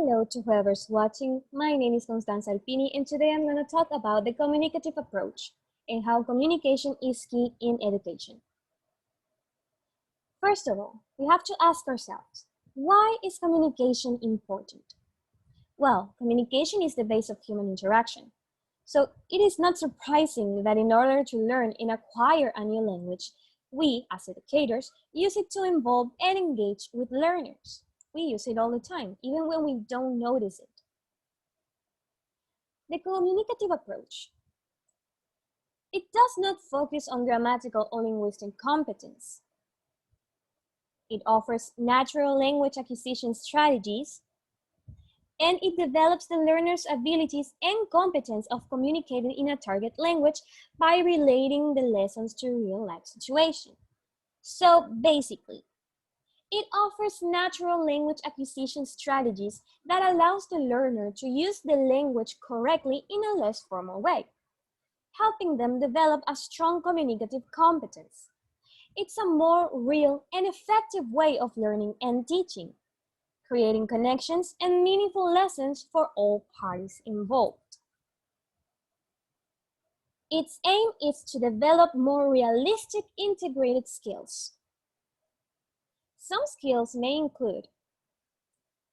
Hello to whoever's watching. My name is Constanza Alpini, and today I'm going to talk about the communicative approach and how communication is key in education. First of all, we have to ask ourselves, why is communication important? Well, communication is the base of human interaction. So it is not surprising that in order to learn and acquire a new language, we, as educators, use it to involve and engage with learners. We use it all the time, even when we don't notice it. The communicative approach. It does not focus on grammatical or linguistic competence. It offers natural language acquisition strategies, and it develops the learner's abilities and competence of communicating in a target language by relating the lessons to real-life situations. So basically, it offers natural language acquisition strategies that allows the learner to use the language correctly in a less formal way, helping them develop a strong communicative competence. It's a more real and effective way of learning and teaching, creating connections and meaningful lessons for all parties involved. Its aim is to develop more realistic integrated skills. Some skills may include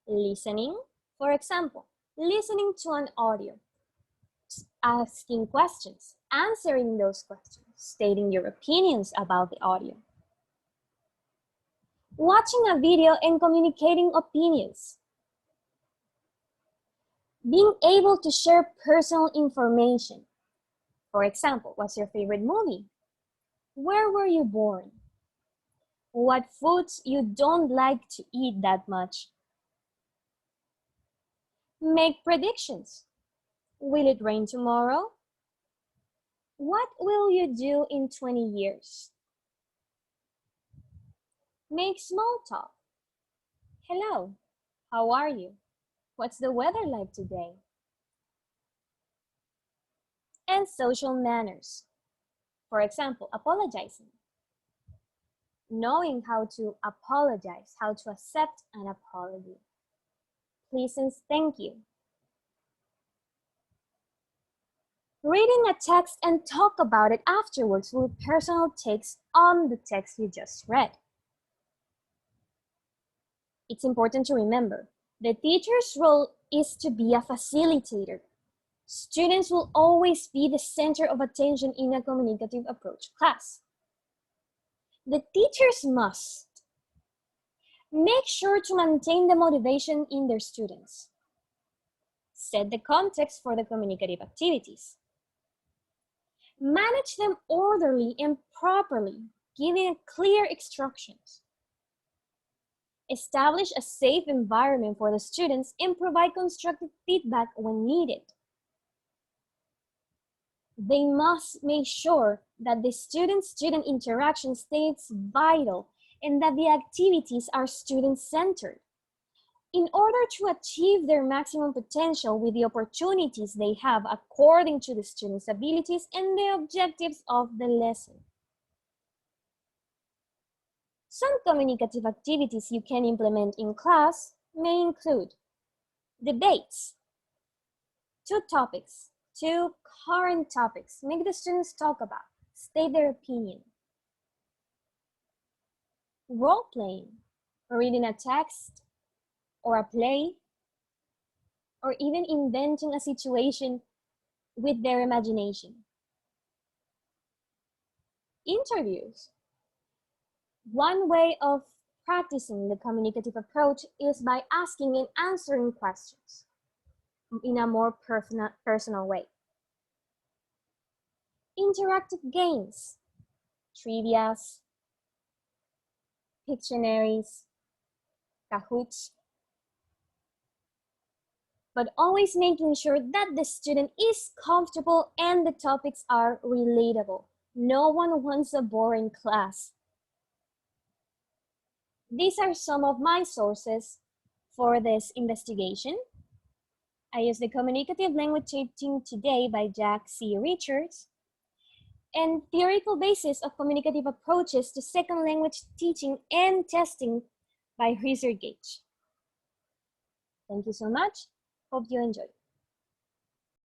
listening, for example, listening to an audio, asking questions, answering those questions, stating your opinions about the audio, watching a video and communicating opinions, being able to share personal information. For example, what's your favorite movie? Where were you born? What foods you don't like to eat that much? Make predictions. Will it rain tomorrow? What will you do in 20 years? Make small talk. Hello, how are you? What's the weather like today? And social manners. For example, apologizing. Knowing how to apologize, how to accept an apology. Please and thank you. Reading a text and talk about it afterwards with personal takes on the text you just read. It's important to remember, the teacher's role is to be a facilitator. Students will always be the center of attention in a communicative approach class. The teachers must make sure to maintain the motivation in their students. Set the context for the communicative activities. Manage them orderly and properly, giving clear instructions. Establish a safe environment for the students and provide constructive feedback when needed. They must make sure that the student-student interaction stays vital and that the activities are student-centered. In order to achieve their maximum potential with the opportunities they have according to the students' abilities and the objectives of the lesson. Some communicative activities you can implement in class may include debates, two current topics, make the students talk about, state their opinion. Role-playing, reading a text or a play, or even inventing a situation with their imagination. Interviews. One way of practicing the communicative approach is by asking and answering questions in a more personal way. Interactive games, trivias, Pictionaries, Kahoots, but always making sure that the student is comfortable and the topics are relatable. No one wants a boring class. These are some of my sources for this investigation. I use the Communicative Language Teaching Today by Jack C. Richards and Theoretical Basis of Communicative Approaches to Second Language Teaching and Testing by ResearchGate. Thank you so much. Hope you enjoyed.